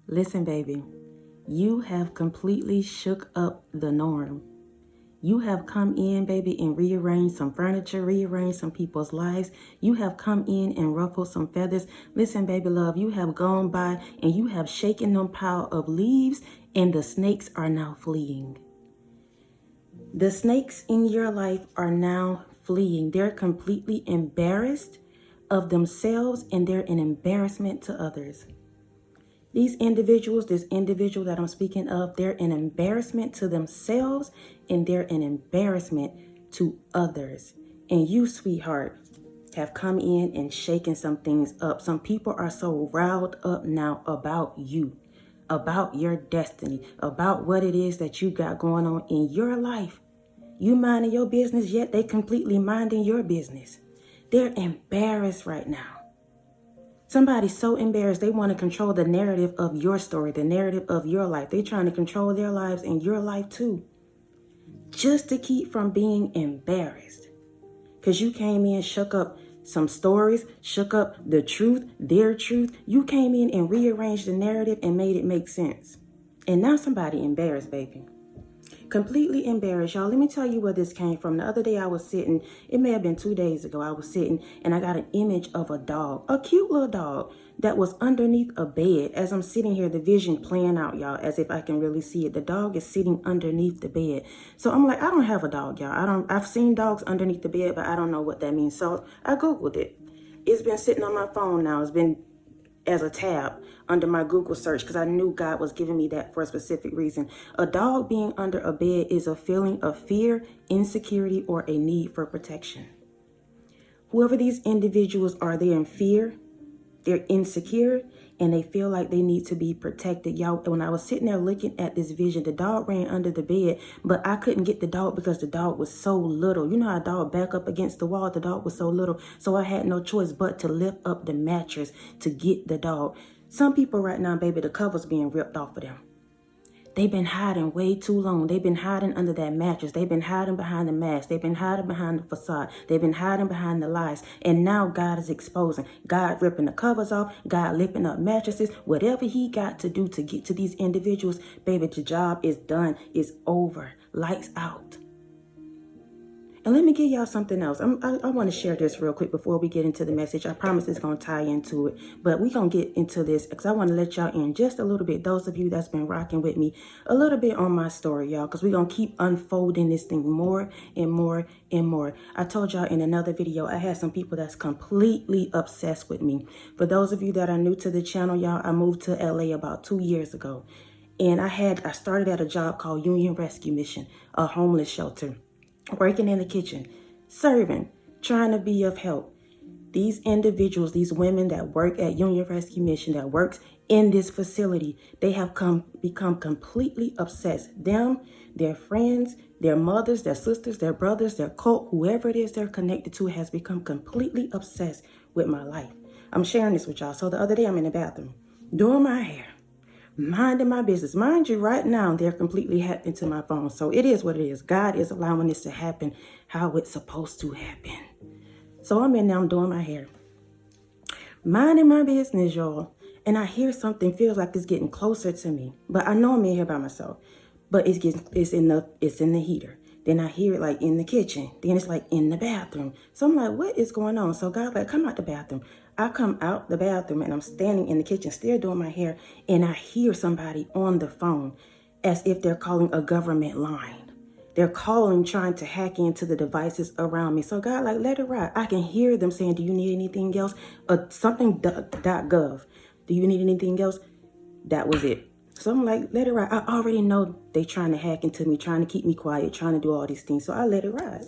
Listen, baby, you have completely shook up the norm. You have come in, baby, and rearranged some furniture, rearranged some people's lives. You have come in and ruffled some feathers. Listen, baby love, you have gone by and you have shaken them pile of leaves, and the snakes are now fleeing. The snakes in your life are now fleeing. They're completely embarrassed of themselves, and they're an embarrassment to others. These individuals, this individual that I'm speaking of, they're an embarrassment to themselves, and they're an embarrassment to others. And you, sweetheart, have come in and shaken some things up. Some people are so riled up now about you, about your destiny, about what it is that you got going on in your life. You minding your business, yet they completely minding your business. They're embarrassed right now. Somebody's so embarrassed, they want to control the narrative of your story, the narrative of your life. They're trying to control their lives and your life too, just to keep from being embarrassed. Because you came in, shook up some stories, shook up the truth, their truth. You came in and rearranged the narrative and made it make sense. And now somebody embarrassed, baby. Completely embarrassed, y'all. Let me tell you where this came from. The other day I was sitting, it may have been 2 days ago, I was sitting and I got an image of a dog, a cute little dog that was underneath a bed. As I'm sitting here, the vision playing out, y'all, as if I can really see it. The dog is sitting underneath the bed. So I'm like, I don't have a dog, y'all. I've seen dogs underneath the bed, but I don't know what that means. So I Googled it. It's been sitting on my phone now. It's been as a tab under my Google search because I knew God was giving me that for a specific reason. A dog being under a bed is a feeling of fear, insecurity, or a need for protection. Whoever these individuals are, they're in fear, they're insecure, and they feel like they need to be protected. Y'all, when I was sitting there looking at this vision, the dog ran under the bed, but I couldn't get the dog because the dog was so little. You know how a dog back up against the wall? The dog was so little. So I had no choice but to lift up the mattress to get the dog. Some people right now, baby, the cover's being ripped off of them. They've been hiding way too long. They've been hiding under that mattress. They've been hiding behind the mask. They've been hiding behind the facade. They've been hiding behind the lies. And now God is exposing. God ripping the covers off. God lifting up mattresses. Whatever he got to do to get to these individuals, baby, the job is done. It's over. Lights out. And let me give y'all something else. I want to share this real quick before we get into the message. I promise it's going to tie into it. But we're going to get into this because I want to let y'all in just a little bit. Those of you that's been rocking with me a little bit on my story, y'all, because we're going to keep unfolding this thing more and more and more. I told y'all in another video, I had some people that's completely obsessed with me. For those of you that are new to the channel, y'all, I moved to LA about 2 years ago. And I started at a job called Union Rescue Mission, a homeless shelter. Working in the kitchen, serving, trying to be of help. These individuals, these women that work at Union Rescue Mission, that works in this facility, they have become completely obsessed. Them, their friends, their mothers, their sisters, their brothers, their cult, whoever it is they're connected to has become completely obsessed with my life. I'm sharing this with y'all. So the other day I'm in the bathroom doing my hair, minding my business. Mind you, right now, they're completely hacked into my phone. So it is what it is. God is allowing this to happen how it's supposed to happen. So I'm in there, I'm doing my hair. Minding my business, y'all. And I hear something, feels like it's getting closer to me. But I know I'm in here by myself. But it's in the heater. Then I hear it like in the kitchen. Then it's like in the bathroom. So I'm like, what is going on? So God like, come out the bathroom. I come out the bathroom and I'm standing in the kitchen still doing my hair. And I hear somebody on the phone as if they're calling a government line. They're calling, trying to hack into the devices around me. So God like, let it ride. I can hear them saying, do you need anything else? Something.gov. Do you need anything else? That was it. So I'm like, let it ride. I already know they trying to hack into me, trying to keep me quiet, trying to do all these things. So I let it ride.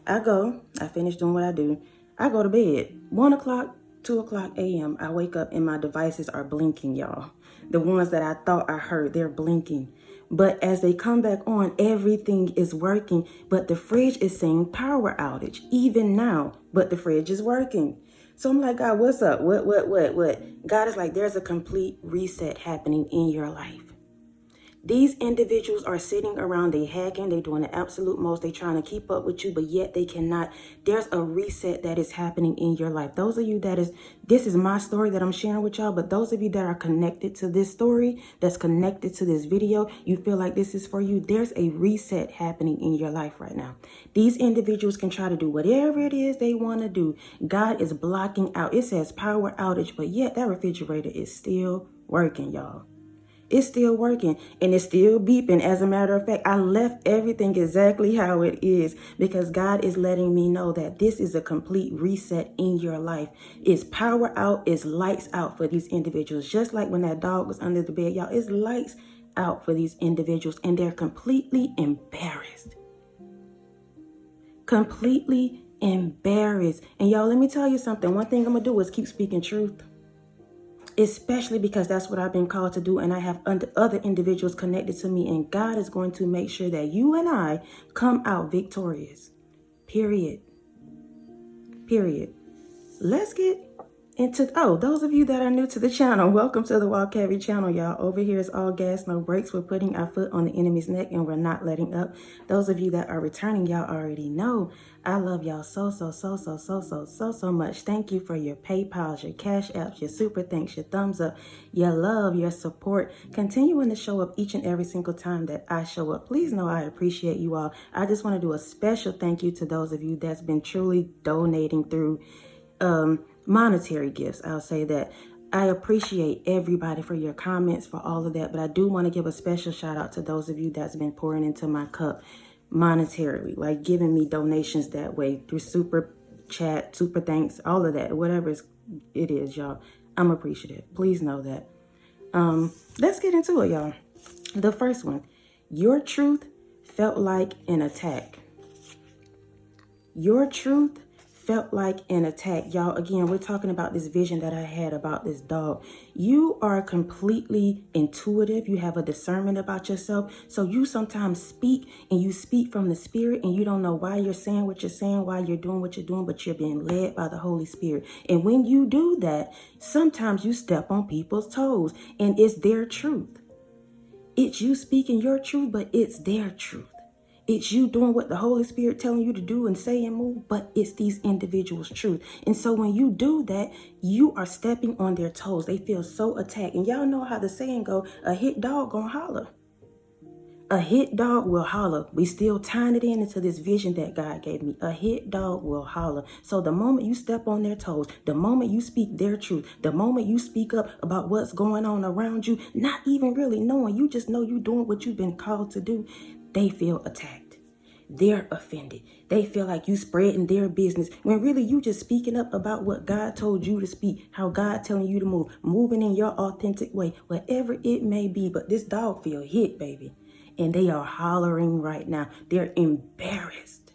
I finish doing what I do. I go to bed. 1 o'clock, 2 o'clock a.m. I wake up and my devices are blinking, y'all. The ones that I thought I heard, they're blinking. But as they come back on, everything is working. But the fridge is saying power outage, even now. But the fridge is working. So I'm like, God, what's up? What? God is like, there's a complete reset happening in your life. These individuals are sitting around, they hacking, they doing the absolute most, they trying to keep up with you, but yet they cannot. There's a reset that is happening in your life. Those of you this is my story that I'm sharing with y'all, but those of you that are connected to this story, that's connected to this video, you feel like this is for you, there's a reset happening in your life right now. These individuals can try to do whatever it is they want to do. God is blocking out. It says power outage, but yet that refrigerator is still working, y'all. It's still working and it's still beeping. As a matter of fact, I left everything exactly how it is because God is letting me know that this is a complete reset in your life. It's power out, it's lights out for these individuals. Just like when that dog was under the bed, y'all, it's lights out for these individuals and they're completely embarrassed. Completely embarrassed. And y'all, let me tell you something. One thing I'm going to do is keep speaking truth. Especially because that's what I've been called to do, and I have other individuals connected to me, and God is going to make sure that you and I come out victorious. Period. Let's get into, those of you that are new to the channel, welcome to the Walk Heavy channel, y'all. Over here is all gas, no brakes. We're putting our foot on the enemy's neck and we're not letting up. Those of you that are returning, y'all already know I love y'all so much. Thank you for your PayPals, your Cash Apps, your super thanks, your thumbs up, your love, your support, continuing to show up each and every single time that I show up. Please know I appreciate you all. I just want to do a special thank you to those of you that's been truly donating through monetary gifts. I'll say that. I appreciate everybody for your comments, for all of that, but I do want to give a special shout out to those of you that's been pouring into my cup monetarily, like giving me donations that way through super chat, super thanks, all of that, whatever it is, y'all. I'm appreciative. Please know that. Let's get into it, y'all. The first one, your truth felt like an attack. Your truth felt like an attack. Y'all, again, we're talking about this vision that I had about this dog. You are completely intuitive. You have a discernment about yourself. So you sometimes speak and you speak from the spirit and you don't know why you're saying what you're saying, why you're doing what you're doing, but you're being led by the Holy Spirit. And when you do that, sometimes you step on people's toes and it's their truth. It's you speaking your truth, but it's their truth. It's you doing what the Holy Spirit telling you to do and say and move, but it's these individuals' truth. And so when you do that, you are stepping on their toes. They feel so attacked. And y'all know how the saying go, a hit dog gonna holler. A hit dog will holler. We still tying it into this vision that God gave me. A hit dog will holler. So the moment you step on their toes, the moment you speak their truth, the moment you speak up about what's going on around you, not even really knowing, you just know you doing what you've been called to do, they feel attacked. They're offended. They feel like you spreading their business when really you just speaking up about what God told you to speak, how God telling you to move, moving in your authentic way, whatever it may be. But this dog feel hit, baby. And they are hollering right now. They're embarrassed.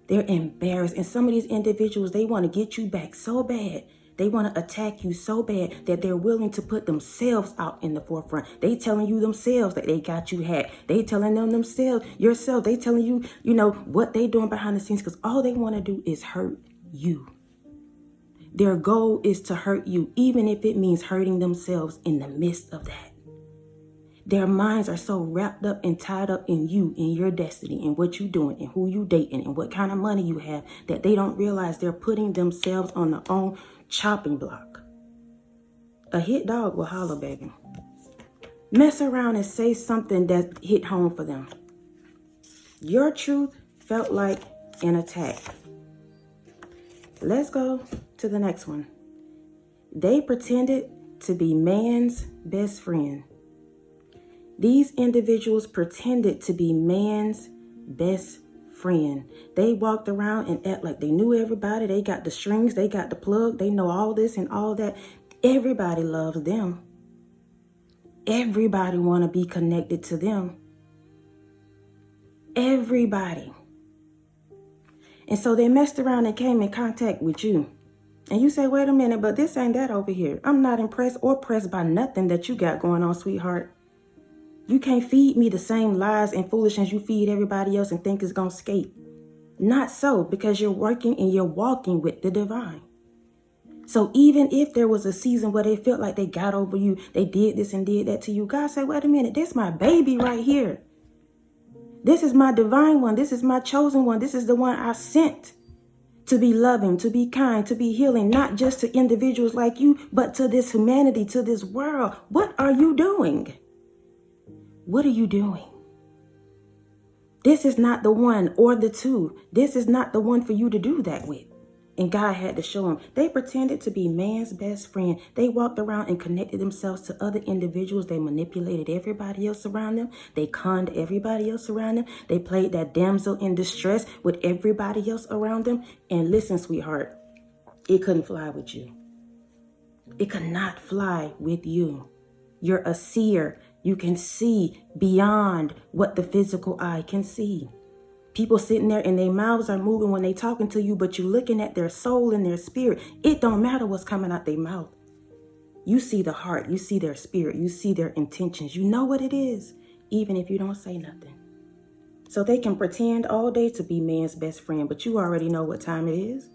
They're embarrassed. And some of these individuals, they want to get you back so bad. They want to attack you so bad that they're willing to put themselves out in the forefront. They telling you themselves that they got you hacked. They telling them themselves, yourself. They telling you, what they doing behind the scenes because all they want to do is hurt you. Their goal is to hurt you, even if it means hurting themselves in the midst of that. Their minds are so wrapped up and tied up in you, in your destiny, and what you're doing, and who you dating, and what kind of money you have, that they don't realize they're putting themselves on their own chopping block. A hit dog will holler, baby. Mess around and say something that hit home for them. Your truth felt like an attack. Let's go to the next one. They pretended to be man's best friend. These individuals pretended to be man's best friend. They walked around and act like they knew everybody. They got the strings, they got the plug, they know all this and all that. Everybody loves them. Everybody want to be connected to them. Everybody. And so they messed around and came in contact with you. And you say, wait a minute, but this ain't that over here. I'm not impressed or pressed by nothing that you got going on, sweetheart. You can't feed me the same lies and foolishness you feed everybody else and think it's going to escape. Not so, because you're working and you're walking with the divine. So even if there was a season where they felt like they got over you, they did this and did that to you, God said, wait a minute, this is my baby right here. This is my divine one. This is my chosen one. This is the one I sent to be loving, to be kind, to be healing, not just to individuals like you, but to this humanity, to this world. What are you doing? What are you doing? This is not the one or the two. This is not the one for you to do that with. And God had to show him. They pretended to be man's best friend. They walked around and connected themselves to other individuals. They manipulated everybody else around them. They conned everybody else around them. They played that damsel in distress with everybody else around them. And listen, sweetheart, it couldn't fly with you. It could not fly with you. You're a seer. You can see beyond what the physical eye can see. People sitting there and their mouths are moving when they talking to you, but you're looking at their soul and their spirit. It don't matter what's coming out their mouth. You see the heart. You see their spirit. You see their intentions. You know what it is, even if you don't say nothing. So they can pretend all day to be man's best friend, but you already know what time it is.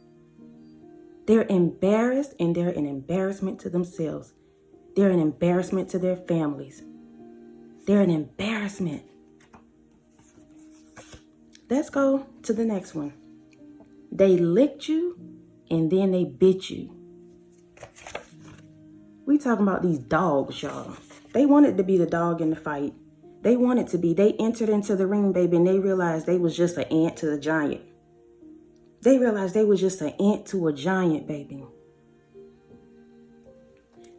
They're embarrassed, and they're an embarrassment to themselves. They're an embarrassment to their families. They're an embarrassment. Let's go to the next one. They licked you and then they bit you. We talking about these dogs, y'all. They wanted to be the dog in the fight. They wanted to be. They entered into the ring, baby, and they realized they was just an ant to the giant. They realized they was just an ant to a giant, baby.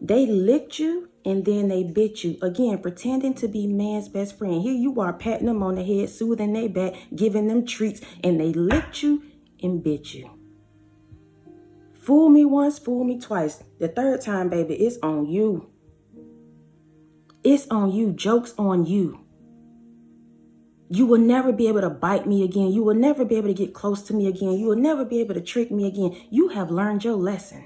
They licked you and then they bit you. Again, pretending to be man's best friend. Here you are patting them on the head, soothing their back, giving them treats, and they licked you and bit you. Fool me once, fool me twice. The third time, baby, it's on you. It's on you. Joke's on you. You will never be able to bite me again. You will never be able to get close to me again. You will never be able to trick me again. You have learned your lesson.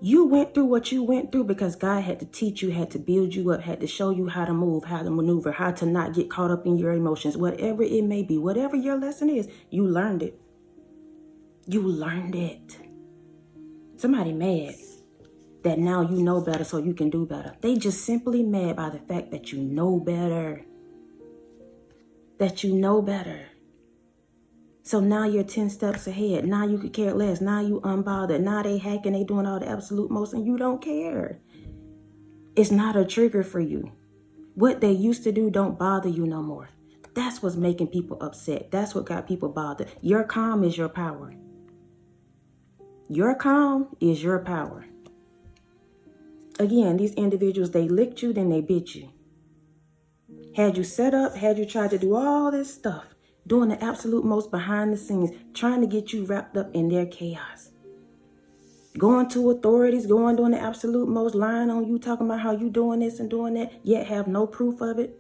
You went through what you went through because God had to teach you, had to build you up, had to show you how to move, how to maneuver, how to not get caught up in your emotions, whatever it may be, whatever your lesson is, you learned it. You learned it. Somebody mad that now you know better so you can do better. They just simply mad by the fact that you know better. That you know better. So now you're 10 steps ahead. Now you could care less. Now you unbothered. Now they hacking, they doing all the absolute most, and you don't care. It's not a trigger for you. What they used to do don't bother you no more. That's what's making people upset. That's what got people bothered. Your calm is your power. Your calm is your power. Again, these individuals, they licked you, then they bit you. Had you set up, had you tried to do all this stuff, doing the absolute most behind the scenes, trying to get you wrapped up in their chaos. Going to authorities, doing the absolute most, lying on you, talking about how you doing this and doing that, yet have no proof of it.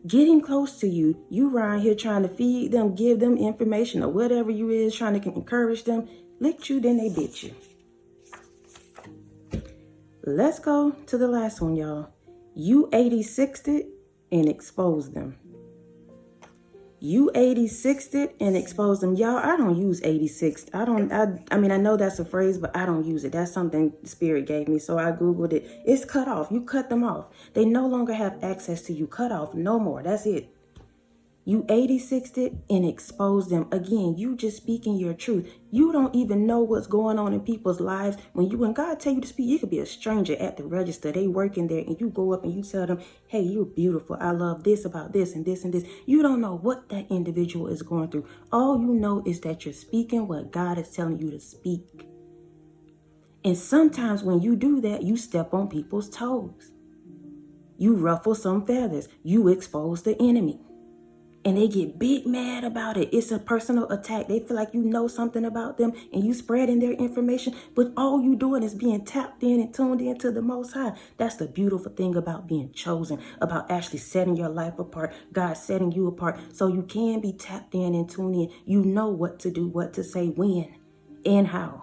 Getting close to you, you around here trying to feed them, give them information or whatever you is, trying to encourage them, licked you, then they bit you. Let's go to the last one, y'all. You 86'd it and exposed them. You 86'd it and exposed them. Y'all, I don't use 86. I mean, I know that's a phrase, but I don't use it. That's something the Spirit gave me, so I Googled it. It's cut off. You cut them off. They no longer have access to you. Cut off. No more. That's it. You 86'd it and exposed them. Again, you just speaking your truth. You don't even know what's going on in people's lives. When God tell you to speak, you could be a stranger at the register. They working there and you go up and you tell them, hey, you're beautiful. I love this about this and this and this. You don't know what that individual is going through. All you know is that you're speaking what God is telling you to speak. And sometimes when you do that, you step on people's toes. You ruffle some feathers. You expose the enemy. And they get big mad about it. It's a personal attack. They feel like you know something about them and you spreading their information. But all you doing is being tapped in and tuned into the Most High. That's the beautiful thing about being chosen, about actually setting your life apart. God setting you apart so you can be tapped in and tuned in. You know what to do, what to say, when, and how.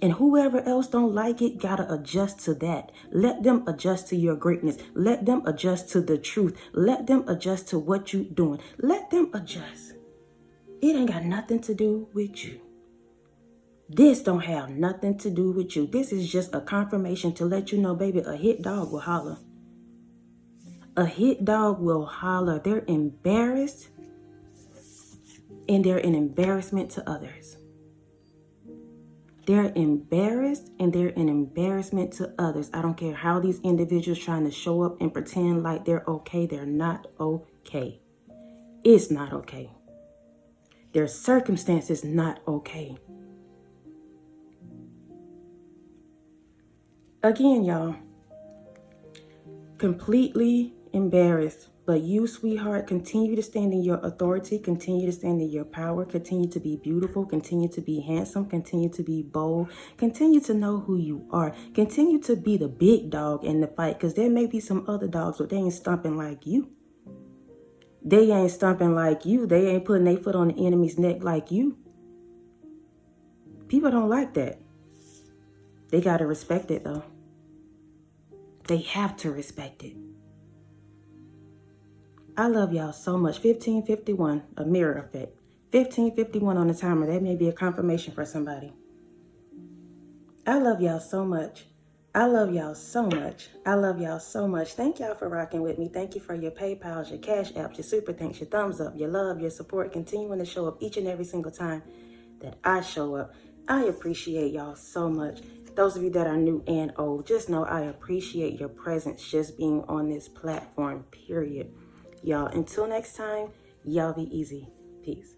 And whoever else don't like it, gotta adjust to that. Let them adjust to your greatness. Let them adjust to the truth. Let them adjust to what you're doing. Let them adjust. It ain't got nothing to do with you. This don't have nothing to do with you. This is just a confirmation to let you know, baby, a hit dog will holler. A hit dog will holler. They're embarrassed, and they're an embarrassment to others. They're embarrassed, and they're an embarrassment to others. I don't care how these individuals trying to show up and pretend like they're okay. They're not okay. It's not okay. Their circumstances not okay. Again, y'all, completely embarrassed. But you, sweetheart, continue to stand in your authority, continue to stand in your power, continue to be beautiful, continue to be handsome, continue to be bold, continue to know who you are, continue to be the big dog in the fight, because there may be some other dogs, but they ain't stomping like you. They ain't stomping like you. They ain't putting their foot on the enemy's neck like you. People don't like that. They got to respect it, though. They have to respect it. I love y'all so much. 1551, a mirror effect. 1551 on the timer. That may be a confirmation for somebody. I love y'all so much. I love y'all so much. I love y'all so much. Thank y'all for rocking with me. Thank you for your PayPals, your Cash Apps, your Super Thanks, your thumbs up, your love, your support, continuing to show up each and every single time that I show up. I appreciate y'all so much. Those of you that are new and old, just know I appreciate your presence just being on this platform, period. Y'all, until next time, y'all be easy. Peace.